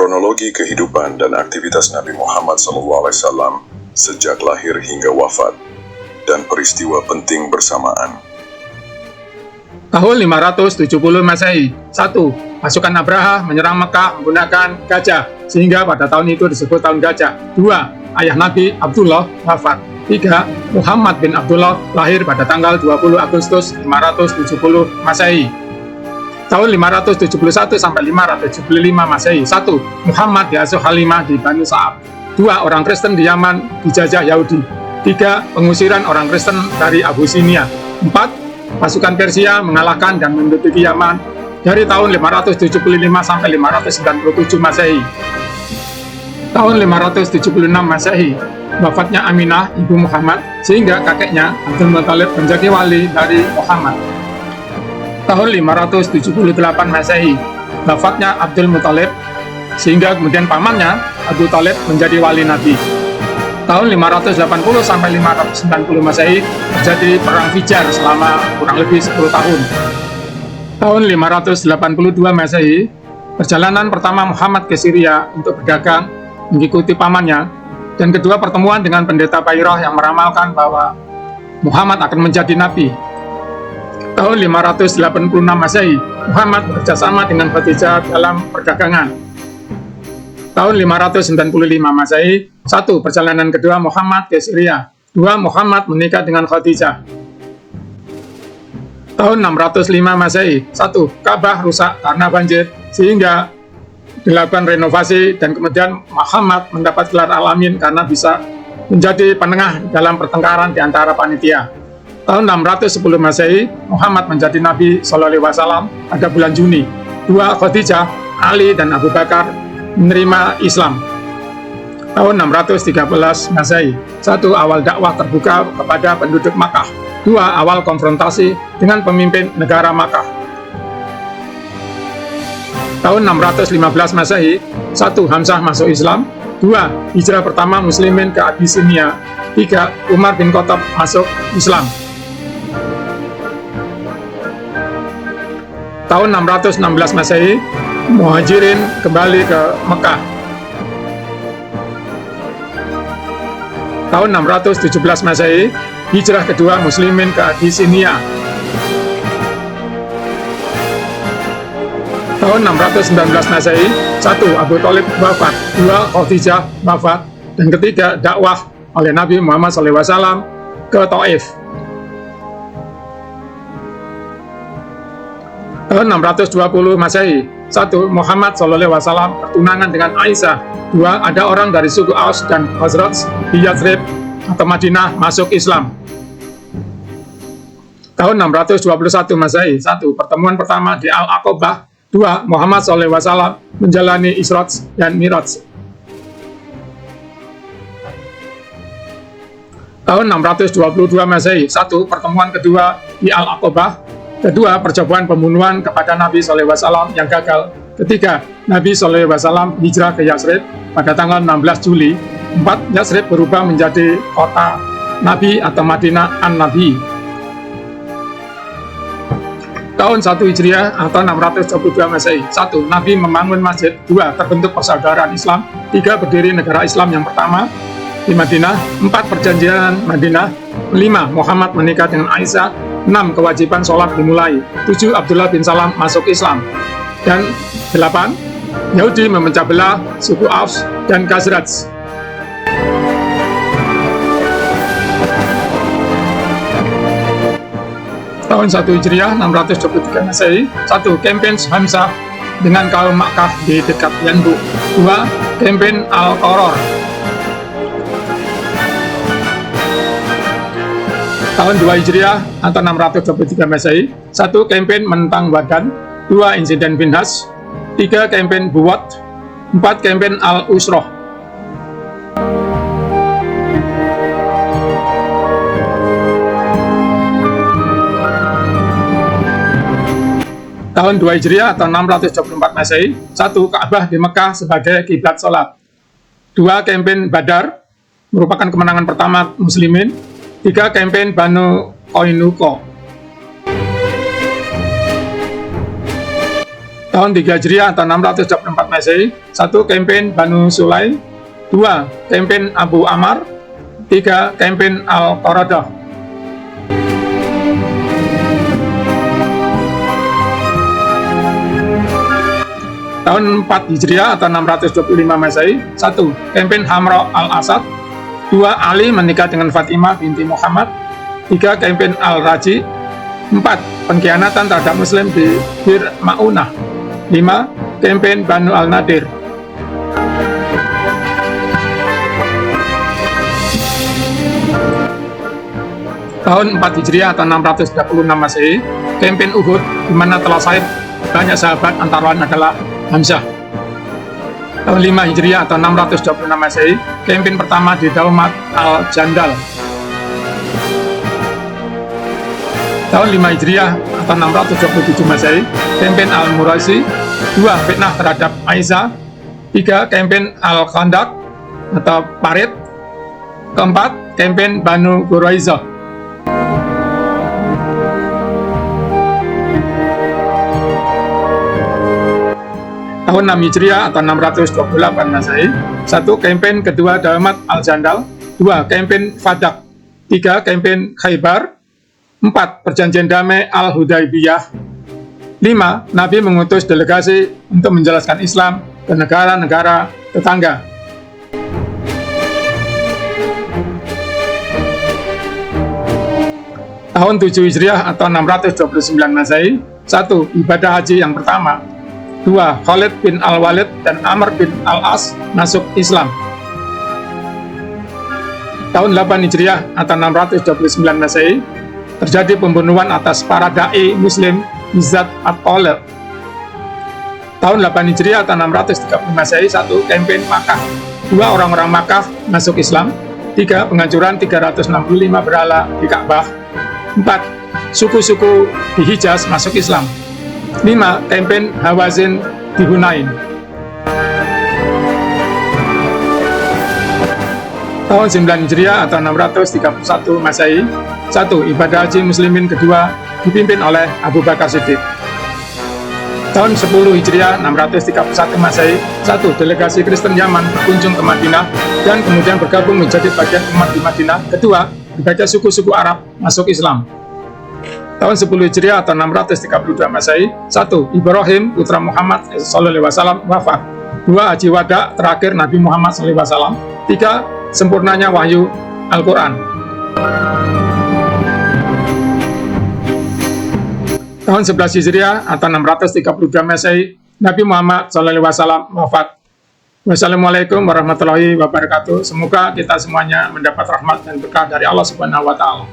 Kronologi kehidupan dan aktivitas Nabi Muhammad SAW sejak lahir hingga wafat, dan peristiwa penting bersamaan. Tahun 570 Masehi. 1. Pasukan Abraha menyerang Mekah menggunakan gajah, sehingga pada tahun itu disebut tahun gajah. 2. Ayah Nabi Abdullah wafat. 3. Muhammad bin Abdullah lahir pada tanggal 20 Agustus 570 Masehi. Tahun 571 sampai 575 Masehi. 1. Muhammad diasuh Halimah di Bani Sa'ab. 2. Orang Kristen di Yaman dijajah Yahudi. 3. Pengusiran orang Kristen dari Abyssinia. 4. Pasukan Persia mengalahkan dan menduduki Yaman dari tahun 575 sampai 597 Masehi. Tahun 576 Masehi, wafatnya Aminah, ibu Muhammad, sehingga kakeknya Abdul Muthalib menjadi wali dari Muhammad. Tahun 578 Masehi, wafatnya Abdul Muthalib, sehingga kemudian pamannya Abu Thalib menjadi wali Nabi. Tahun 580 sampai 590 Masehi terjadi perang Fijar selama kurang lebih 10 tahun. Tahun 582 Masehi, perjalanan pertama Muhammad ke Syria untuk berdagang mengikuti pamannya, dan kedua pertemuan dengan pendeta Bayrah yang meramalkan bahwa Muhammad akan menjadi nabi. Tahun 586 Masehi, Muhammad bekerjasama dengan Khadijah dalam perdagangan. Tahun 595 Masehi. 1. Perjalanan kedua Muhammad ke Syria. 2. Muhammad menikah dengan Khadijah. Tahun 605 Masehi. 1. Ka'bah rusak karena banjir, sehingga dilakukan renovasi, dan kemudian Muhammad mendapat gelar Al-Amin karena bisa menjadi penengah dalam pertengkaran di antara panitia. Tahun 610 Masehi, Muhammad menjadi Nabi SAW pada bulan Juni. 2. Khadijah, Ali, dan Abu Bakar menerima Islam. Tahun 613 Masehi. 1. Awal dakwah terbuka kepada penduduk Makkah. 2. Awal konfrontasi dengan pemimpin negara Makkah. Tahun 615 Masehi. 1. Hamzah masuk Islam. 2. Hijrah pertama muslimin ke Abyssinia. 3. Umar bin Khattab masuk Islam. Tahun 616 Masehi, Muhajirin kembali ke Mekah. Tahun 617 Masehi, hijrah kedua muslimin ke Abyssinia. Tahun 619 Masehi, 1. Abu Thalib wafat. 2. Khadijah wafat. Dan ketiga, dakwah oleh Nabi Muhammad SAW ke Taif. Tahun 620 Masehi. 1. Muhammad SAW bertunangan dengan Aisyah. 2. Ada orang dari suku Aus dan Khazraj di Yathrib atau Madinah masuk Islam. Tahun 621 Masehi. 1. Pertemuan pertama di Al-Aqabah. 2. Muhammad SAW menjalani Isra dan Miraj. Tahun 622 Masehi. 1. Pertemuan kedua di Al-Aqabah. Kedua, percobaan pembunuhan kepada Nabi SAW yang gagal. Ketiga, Nabi SAW hijrah ke Yathrib pada tanggal 16 Juli. 4. Yathrib berubah menjadi kota Nabi atau Madinah An-Nabi. Tahun 1 Hijriah atau 622 Masehi. 1. Nabi membangun masjid. 2. Terbentuk persaudaraan Islam. 3. Berdiri negara Islam yang pertama di Madinah. 4. Perjanjian Madinah. 5. Muhammad menikah dengan Aisyah. 6. Kewajiban sholat dimulai. 7. Abdullah bin Salam masuk Islam. Dan 8. Yahudi memecah belah suku Aus dan Khazraj. Tahun 1 Hijriah 623 Masehi. 1. Kampanye Hamzah dengan kaum Makkah di dekat Yanbu. 2. Kampanye Al-Qaror. Tahun 2 Hijriah atau 623 Masehi. 1. Kampanye menentang Wadan. 2. Insiden Finhas. 3. Kampanye Buwat. 4. Kampanye Al-Usroh. Tahun 2 Hijriah atau 624 Masehi. 1. Ka'bah di Mekah sebagai kiblat sholat. 2. Kampanye Badar, merupakan kemenangan pertama muslimin. 3. Kampanye Banu Qainuqa. Tahun 3 Hijriah atau 624 Masehi. 1. Kampanye Banu Sulaim. 2. Kampanye Abu Ammar. 3. Kampanye Al-Qaradah. Tahun 4 Hijriah atau 625 Masehi. 1. Kampanye Hamra al-Asad. 2. Ali menikah dengan Fatimah binti Muhammad. 3. Kampanye Al-Raji. 4. Pengkhianatan terhadap Muslim di Bir Ma'unah. 5. Kampanye Banu Al-Nadir. Tahun 4 Hijriah atau 636 Masehi. Kampanye Uhud, di mana telah syahid banyak sahabat, antara lain adalah Hamzah. Tahun 5 Hijriah atau 626 Masehi. Kampanye pertama di Daumat Al-Jandal. Tahun 5 Hijriah atau 627 Masehi. Kampanye Al-Muraisi. 2. Fitnah terhadap Aisyah. 3. Kampanye Al-Khandaq atau Parit. 4. Kampanye Banu Quraizah. Tahun 6 Hijriah atau 628 Masehi. 1. Kampanye kedua Daumat Al-Jandal. 2. Kampanye Fadak. 3. Kampanye Khaybar. 4. Perjanjian damai Al-Hudaybiyah. 5. Nabi mengutus delegasi untuk menjelaskan Islam ke negara-negara tetangga. Tahun 7 Hijriah atau 629 Masehi. 1. Ibadah haji yang pertama. 2. Khalid bin Al-Walid dan Amr bin Al-As masuk Islam. Tahun 8 Hijriah atau 629 Masehi. Terjadi pembunuhan atas para da'i Muslim Izzat At-Tolib. Tahun 8 Hijriah atau 630 Masehi. 1. Kampanye Makkah. 2. Orang-orang Makkah masuk Islam. 3. Penghancuran 365 berhala di Ka'bah. 4. Suku-suku di Hijaz masuk Islam. 5. Kampanye Hawazin di Hunain. Tahun 9 Hijriah atau 631 Masehi. 1. Ibadah haji muslimin kedua dipimpin oleh Abu Bakar Siddiq. Tahun 10 Hijriah 631 Masehi. 1. Delegasi Kristen Yaman berkunjung ke Madinah dan kemudian bergabung menjadi bagian umat di Madinah. Kedua, berbagai suku-suku Arab masuk Islam. Tahun 10 Hijriah atau 632 Masehi. 1. Ibrahim putra Muhammad SAW wafat. 2. Haji Wada terakhir Nabi Muhammad SAW. 3. Sempurnanya wahyu Al-Quran. Tahun 11 Hijriah atau 632 Masehi. Nabi Muhammad SAW wafat. Wassalamualaikum warahmatullahi wabarakatuh. Semoga kita semuanya mendapat rahmat dan berkah dari Allah Subhanahu wa Ta'ala.